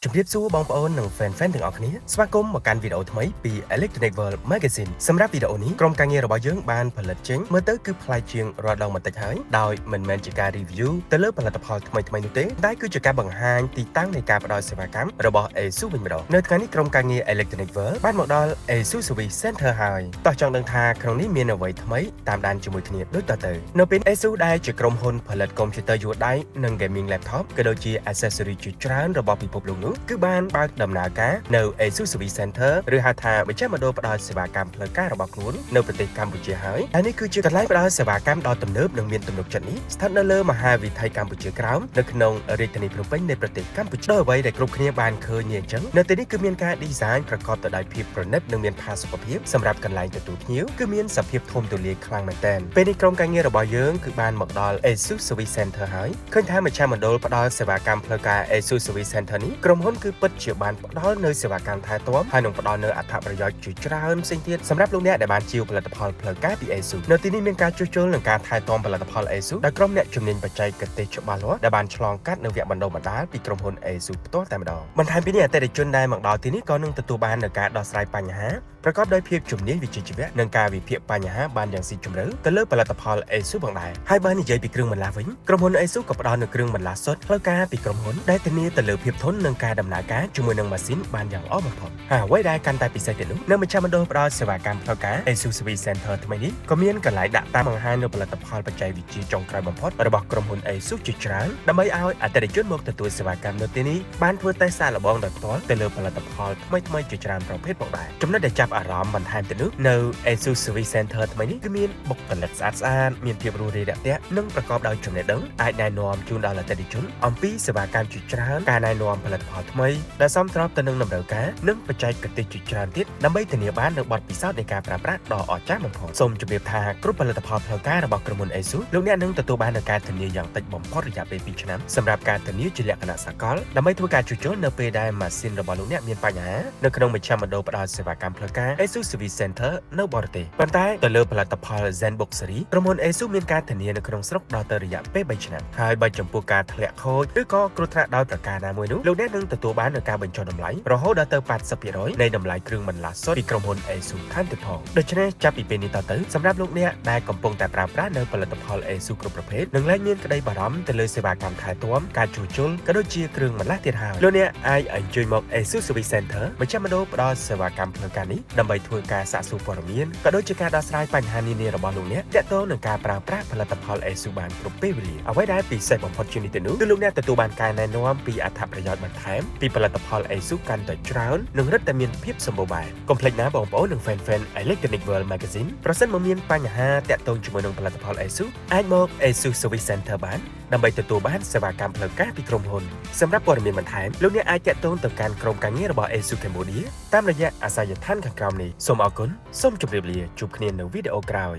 ជំរាបសួរបងប្អូននិង fan ទាំងអស់គ្នាស្វាគមន៍មកកាន់វីដេអូថ្មីពី Electronic World Magazine សម្រាប់វីដេអូនេះក្រុមការងាររបស់យើងបានផលិតចេញមើលទៅគឺប្លែកជាងរាល់ដងបន្តិចហើយដោយមិនមែនជាការ review ទៅលើផលិតផលថ្មីៗនោះទេតែគឺជាការបង្ហាញទីតាំងនៃការផ្ដល់សេវាកម្មរបស់ ASUS វិញម្ដងនៅថ្ងៃនេះក្រុមការងារ Electronic World បានមកដល់ ASUS Service Center ហើយតោះចង់ដឹងថាក្នុងនេះមានអ្វីថ្មីតាមដានជាមួយគ្នាដូចតទៅនៅពេល ASUS ដែលជាក្រុមហ៊ុនផលិតកុំព្យូទ័រយួរដៃនិង gaming laptop ក៏ដូចជា accessory ជាច្រើនរបស់ពិភពលោកនោះគឺបានបើកដំណើរការនៅ ASUS Service Center ឬហៅថាមជ្ឈមណ្ឌលផ្ដល់សេវាកម្មផ្លូវការរបស់ខ្លួននៅប្រទេសកម្ពុជាហើយហើយនេះគឺជាកន្លែងផ្ដល់សេវាកម្មដ៏ទំនើបនិងមានទំនុកចិត្តនេះស្ថិតនៅលើមហាវិថីកម្ពុជាក្រោមនៅក្នុងរាជធានីភ្នំពេញនៃប្រទេសកម្ពុជាដោយអ្វីដែលគ្រប់គ្នាបានឃើញនេះអញ្ចឹងនៅទីនេះគឺមានការ design ប្រកបទៅដោយភាពប្រណិតនិងមានផាសុកភាពសម្រាប់កន្លែងទទួលភ្ញៀវគឺមានសភាពធំទូលាយខ្លាំងមែនទែនពេលនេះក្រុមការងាររបស់យើងគឺបានមកដល់ ASUS Service Center ហើយឃើញថាមជ្ឈមណ្ឌលផ្ដល់សេវាកម្មផ្លូវការ ASUS Service Center នេះក្រុមហ៊ុនគឺពិតជាបានផ្ដល់នូវសេវាកម្មថែទាំហើយនឹងផ្ដល់នូវអត្ថប្រយោជន៍ជាច្រើនផ្សេងទៀតសម្រាប់លោកអ្នកដែលបានជាវផលិតផលផ្លូវការពី ASUS នៅទីនេះមានការជួសជុលនិងការថែទាំផលិតផល ASUS ដោយក្រុមអ្នកជំនាញបច្ចេកទេសច្បាស់លាស់ដែលបានឆ្លងកាត់នៅវគ្គបណ្ដុះបណ្ដាលពីក្រុមហ៊ុន ASUS ផ្ទាល់តែម្ដងបន្ថែមពីនេះអតិថិជនដែលមកដល់ទីនេះក៏នឹងទទួលបាននូវការដោះស្រាយបញ្ហាប្រកបដោយភាពជំនាញវិជ្ជាជីវៈនិងការវិភាគបញ្ហាបានយ៉ាងស៊ីជម្រៅទៅលើផលិតផល ASUS ផងដែរហើយបើនិយាយពីគ្រឿងបន្លាស់វិញក្រុមហ៊ុន ASUS ក៏ផ្ដល់នូវគ្រឿងបន្លាស់សុទ្ធផ្លូវការពីក្រុមហ៊ុនដែលធានាទៅលើភាពធន់និងការដំណើរការជាមួយនឹងម៉ាស៊ីនបានយ៉ាងល្អបំផុតហើយអ្វីដែលកាន់តែពិសេសទៀតនោះនៅមជ្ឈមណ្ឌលផ្ដល់សេវាកម្មផ្លូវការ ASUS Service Center ថ្មីនេះក៏មានកន្លែងដាក់តាំងបង្ហាញនូវផលិតផលបច្ចេកវិទ្យាចុងក្រោយបំផុតរបស់ក្រុមហ៊ុន ASUS ជាច្រើនដើម្បីឲ្យអតិថិជនមកទទួលសេវាកម្មនៅទីនេះបានធ្វើតេស្តសាកល្បងដោយផ្ទាល់ទៅលើផលិតផលថ្មីៗជាច្រើនប្រភេទផងដែរចំណុចដែលចាប់អារម្មណ៍បន្ថែមទៅនោះនៅ ASUS Service Center ថ្មីនេះគឺមានបុគ្គលិកស្អាតៗមានភាពរួសរាយរាក់ទាក់និងប្រកបដោយចំណេះដឹងអាចណែនាំជូនដល់អតិថិជនអំពីសេវាកម្មជាច្រើនការណែនាំផលិតផលថ្មីដែលសមស្របទៅនឹងតម្រូវការនិងបច្ចេកទេសជាច្រើនទៀតដើម្បីធានាបាននូវបទពិសោធន៍នៃការប្រើប្រាស់ដ៏អស្ចារ្យបំផុតសូមជម្រាបថាគ្រប់ផលិតផលផ្លូវការរបស់ក្រុមហ៊ុន ASUS លោកអ្នកនឹងទទួលបាននូវការធានាយ៉ាងតិចបំផុតរយៈពេល2ឆ្នាំសម្រាប់ការធានាជាលក្ខណៈសកលដើម្បីធ្វើការជួសជុលនៅពេលដែលម៉ាស៊ីនរបស់លោកអ្នកមានបញ្ហានៅក្នុងមជ្ឈមណ្ឌលផ្ដល់សេវាកម្មផ្លូវការ ASUS Service Center នៅបរទេសប៉ុន្តែទៅលើផលិតផល ZenBook Series ក្រុមហ៊ុន ASUS មានការធានានៅក្នុងស្រុកដល់ទៅរយៈពេល3ឆ្នាំហើយបើចំពោះការធ្លាក់ខូចឬក៏គ្រោះថ្នាក់ដោយប្រការណាមួយនោះលោកអ្នកនឹងទទួលបាននូវការបញ្ចុះតម្លៃរហូតដល់ទៅ 80% នៃតម្លៃគ្រឿងបន្លាស់សុទ្ធពីក្រុមហ៊ុន ASUS ថែមទៀតផងដូច្នេះចាប់ពីពេលនេះតទៅសម្រាប់លោកអ្នកដែលកំពុងតែប្រើប្រាស់នៅផលិតផល ASUS គ្រប់ប្រភេទនឹងលែងមានក្តីបារម្ភទៅលើសេវាកម្មថែទាំការជួសជុលក៏ដូចជាគ្រឿងបន្លាស់ទៀតហើយលោកអ្នកអាចអញ្ជើញមក ASUS Service Center មជ្ឈមណ្ឌលផ្ដល់សេវាកម្មផ្លូវការនេះដើម្បីធ្វើការសាកសួរព័ត៌មានក៏ដូចជាការដោះស្រាយបញ្ហានានារបស់លោកអ្នកទាក់ទងនឹងការប្រើប្រាស់ផលិតផល ASUS បានគ្រប់ពេលវេលាអ្វីដែលពិសេសបំផុតជាងនេះទៅនោះគឺលោកអ្នកទទួលបានការណែនាំពីអត្ថប្រយោជន៍បន្ថែមពីផលិតផល ASUS កាន់តែច្រើននិងរឹតតែមានភាពសម្បូរបែបកុំភ្លេចណាបងប្អូននិង fan Electronic World Magazine ប្រសិនបើមានបញ្ហាទាក់ទងជាមួយនឹងផលិតផល ASUS អាចមក ASUS Service Center បានដើម្បីទទួលបានសេវាកម្មផ្លូវការពីក្រុមហ៊ុនសម្រាប់ព័ត៌មានបន្ថែមលោកអ្នកអាចទាក់ទងទៅកាន់ក្រុមការងាររបស់ ASUS Cambodia តាមរយៈអាសយដ្ឋានខាងក្រោមនេះសូមអរគុណសូមជម្រាបលាជួបគ្នានៅវីដេអូក្រោយ